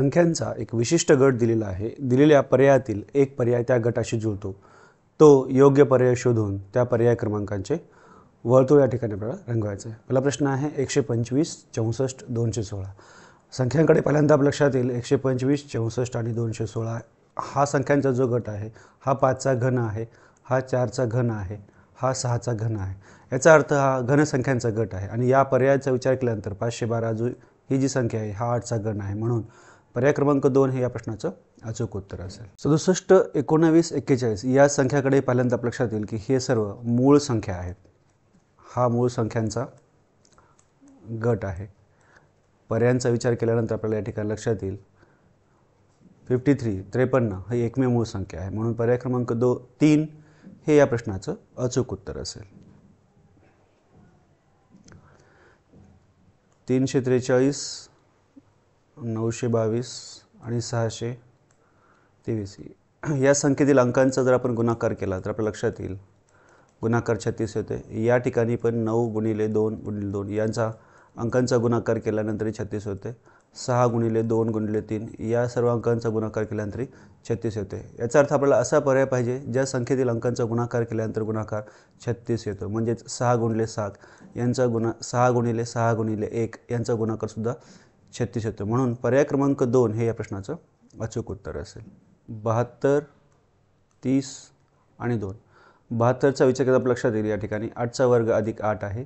संख्यांचा एक विशिष्ट गट दिलेला आहे. दिलेल्या पर्यायातील एक पर्याय त्या गटाशी जुळतो. तो योग्य पर्याय शोधून त्या पर्याय क्रमांकांचे वर्तुळ या ठिकाणी आपल्याला रंगवायचं आहे. पहिला प्रश्न आहे 125, 64, 216. संख्यांकडे पहिल्यांदा आपल्या लक्षात येईल 125, 64 आणि 216 हा संख्यांचा जो गट आहे हा 5चा घन आहे, हा 4चा घन आहे, हा 6चा घन आहे. याचा अर्थ हा घनसंख्यांचा गट आहे आणि या पर्यायाचा विचार केल्यानंतर 512 ही जी संख्या आहे हा 8चा घन आहे. म्हणून पर्याय क्रमांक 2 हे या प्रश्नाचं अचूक उत्तर असेल. 67, 19, 41 या संख्याकडे पहिल्यांदा आपल्या लक्षात येईल की हे सर्व मूळ संख्या आहेत. हा मूळ संख्यांचा गट आहे. पर्यायांचा विचार केल्यानंतर आपल्याला या ठिकाणी लक्षात येईल 53, 53 ही एकमेव मूळ संख्या आहे. म्हणून पर्याय क्रमांक 3 हे या प्रश्नाचं अचूक उत्तर असेल. 343, 922 आणि 623 या संख्येतील अंकांचा जर आपण गुणाकार केला तर आपल्या लक्षात येईल गुणाकार 36 होते. या ठिकाणी पण 9 गुणिले 2 गुणिले 2 यांचा अंकांचा गुणाकार केल्यानंतरही 36 होते. 6 गुणिले 2 गुणिले 3 या सर्व अंकांचा गुणाकार केल्यानंतरही 36 होते. याचा अर्थ आपल्याला असा पर्याय पाहिजे ज्या संख्येतील अंकांचा गुणाकार केल्यानंतर गुणाकार 36 येतो. म्हणजेच 6 गुणिले 7 यांचा 6 गुणिले 6 गुणिले 1 यांचा गुणाकारसुद्धा 36 येतो. म्हणून पर्याय क्रमांक 2 हे या प्रश्नाचं अचूक उत्तर असेल. 72, 30 आणि 2. 72चा विचार केला आपल्या लक्षात येईल या ठिकाणी 8चा वर्ग अधिक 8 आहे.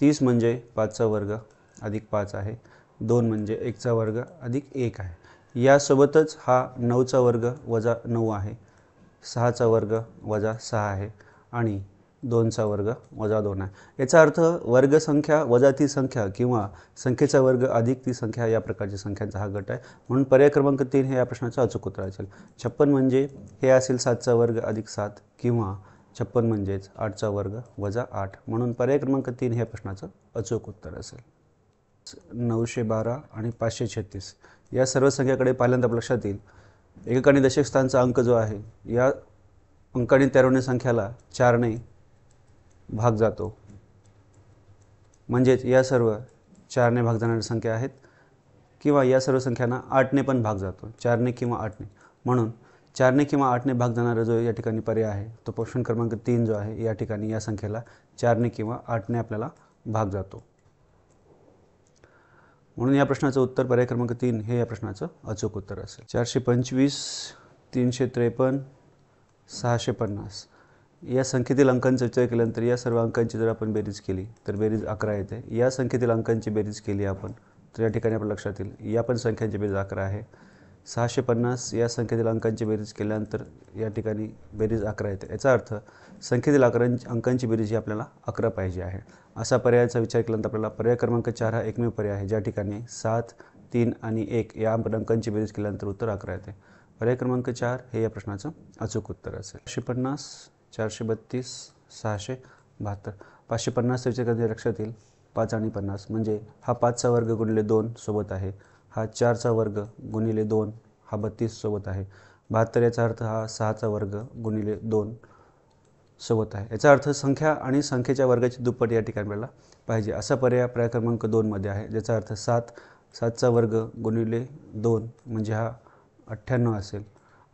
30 म्हणजे 5चा वर्ग अधिक 5 आहे. 2 म्हणजे 1चा वर्ग अधिक 1 आहे. यासोबतच हा 9चा वर्ग वजा 9 आहे, 6चा वर्ग वजा 6 आहे आणि 2चा वर्ग वजा 2 आहे. याचा अर्थ वर्गसंख्या वजा ती संख्या किंवा संख्येचा वर्ग अधिक ती संख्या या प्रकारच्या संख्यांचा हा गट आहे. म्हणून पर्याय क्रमांक 3 हे या प्रश्नाचं अचूक उत्तर असेल. 56 म्हणजे हे असेल 7चा वर्ग अधिक 7 किंवा 56 म्हणजेच 8चा वर्ग वजा 8. म्हणून पर्याय क्रमांक 3 हे या प्रश्नाचं अचूक उत्तर असेल. 912 आणि 536 या सर्व संख्याकडे पहिल्यांदा आपल्या लक्षात येईल एकक आणि दशक स्थानचा अंक जो आहे या अंकाने तयार संख्याला 4ने भाग जातो. म्हणजेच या सर्व 4ने भाग जाणाऱ्या संख्या आहेत किंवा या सर्व संख्यांना 8ने पण भाग जातो, 4ने किंवा 8ने. म्हणून 4ने किंवा 8ने भाग जाणारा जो या ठिकाणी पर्याय आहे तो प्रश्न क्रमांक 3 जो आहे या ठिकाणी या संख्येला 4ने किंवा 8ने आपल्याला भाग जातो. म्हणून या प्रश्नाचं उत्तर पर्याय क्रमांक 3 हे या प्रश्नाचं अचूक उत्तर असेल. 425, 353, 650 या संख्येतील अंकांचा विचार केल्यानंतर या सर्व अंकांची जर आपण बेरीज केली तर बेरीज 11 येते. या संख्येतील अंकांची बेरीज केली आपण तर या ठिकाणी आपल्या लक्षात येईल या पण संख्यांची बेरीज 11 आहे. 650 या संख्येतील अंकांची बेरीज केल्यानंतर या ठिकाणी बेरीज 11 येते. याचा अर्थ संख्येतील अंकांची बेरीज ही आपल्याला 11 पाहिजे आहे. असा पर्यायाचा विचार केल्यानंतर आपल्याला पर्याय क्रमांक 4 हा एकमेव पर्याय आहे ज्या ठिकाणी 7, 3 आणि 1 या अंकांची बेरीज केल्यानंतर उत्तर 11 येते. पर्याय क्रमांक 4 हे या प्रश्नाचं अचूक उत्तर असेल. 550, 432, 672. 550चा विचार करता लक्षात येईल 5 आणि 50 म्हणजे हा 5चा वर्ग गुणिले 2 सोबत आहे, हा 4चा वर्ग गुणिले 2 हा 32 सोबत आहे. 72 याचा अर्थ हा 6चा वर्ग गुणिले 2 सोबत आहे. याचा अर्थ संख्या आणि संख्येच्या वर्गाची दुप्पट या ठिकाणी आपल्याला पाहिजे असा पर्याय पर्याय क्रमांक 2 मध्ये आहे. ज्याचा अर्थ 7चा वर्ग गुणिले 2 म्हणजे हा 98 असेल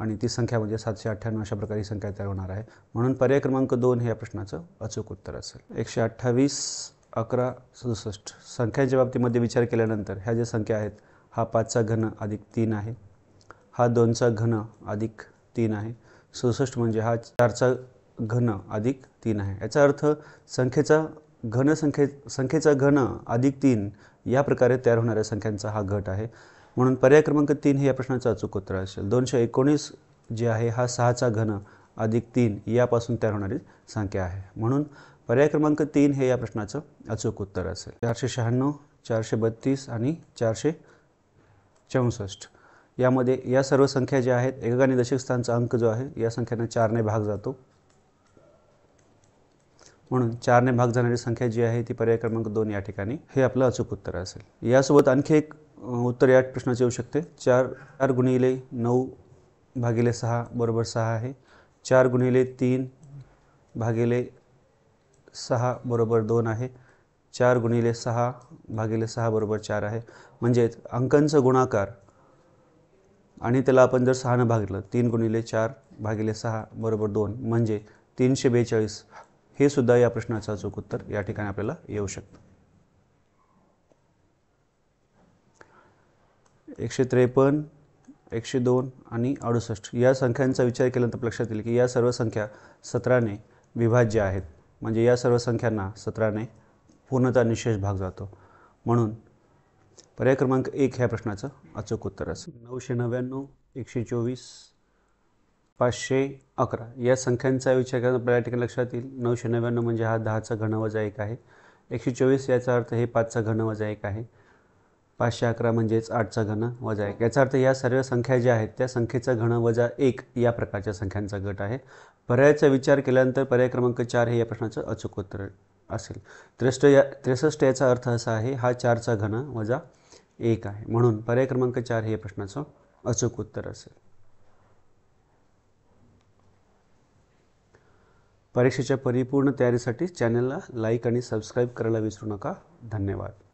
आणि ती संख्या म्हणजे 798 अशा प्रकारे संख्या तयार होणार आहे. म्हणून पर्याय क्रमांक 2 हे या प्रश्नाचं अचूक उत्तर असेल. 128, 11, 67 संख्यांच्या बाबतीमध्ये विचार केल्यानंतर ह्या ज्या संख्या आहेत हा 5चा घन अधिक 3 आहे, हा 2चा घन अधिक 3 आहे, 67 म्हणजे हा 4चा घन अधिक 3 आहे. याचा अर्थ संख्येचा घन अधिक 3 या प्रकारे तयार होणाऱ्या संख्यांचा हा गट आहे. म्हणून पर्याय क्रमांक 3 हे या प्रश्नाचं अचूक उत्तर असेल. 219 जे आहे हा 6चा घन अधिक 3 यापासून तयार होणारी संख्या आहे. म्हणून पर्याय क्रमांक 3 हे या प्रश्नाचं अचूक उत्तर असेल. 496, 432 आणि 464 यामध्ये या सर्व संख्या ज्या आहेत एकक आणि दशक स्थानचा अंक जो आहे या संख्यांना 4ने भाग जातो. म्हणून 4ने भाग जाणारी संख्या जी आहे ती पर्याय क्रमांक 2 या ठिकाणी हे आपलं अचूक उत्तर असेल. यासोबत आणखी एक उत्तर या प्रश्नाचे येऊ शकते. 4 गुणिले 9 भागिले 6 बरोबर 6 आहे. 4 गुणिले 3 भागिले 6 बरोबर 2 आहे. 4 गुणिले 6 भागिले 6 बरोबर 4 आहे. म्हणजेच अंकांचा गुणाकार आणि त्याला आपण जर 6 भागितलं 3 गुणिले 4 भागिले 6 बरोबर 2 म्हणजे 342 हे सुद्धा या प्रश्नाचं अचूक उत्तर या ठिकाणी आपल्याला येऊ शकतं. 153, 102 आणि 68 या संख्यांचा विचार केल्यानंतर लक्षात येईल की या सर्व संख्या 17ने विभाज्य आहेत. म्हणजे या सर्व संख्यांना 17ने पूर्णतः निशेष भाग जातो. म्हणून पर्याय क्रमांक 1 ह्या प्रश्नाचं अचूक उत्तर असेल. 999, 124, 511 या संख्यांचा विचार केल्यानंतर आपल्याला या ठिकाणी लक्षात येईल 999 म्हणजे हा 10चा घन वजा 1 आहे. 124 याचा अर्थ हे 5चा घन वजा 1 आहे. 511 म्हणजेच 8चा घन वजा 1. याचा अर्थ या सर्व संख्या ज्या आहेत त्या संख्येचा घन वजा 1 या प्रकारच्या संख्यांचा गट आहे. पर्यायाचा विचार केल्यानंतर पर्याय क्रमांक 4 हे या प्रश्नाचं अचूक उत्तर असेल. 63 याचा अर्थ असा आहे हा 4चा घन वजा 1 आहे. म्हणून पर्याय क्रमांक 4 हे या प्रश्नाचं अचूक उत्तर असेल. परीक्षेच्या परिपूर्ण तयारीसाठी चॅनलला लाईक आणि सबस्क्राईब करायला विसरू नका. धन्यवाद.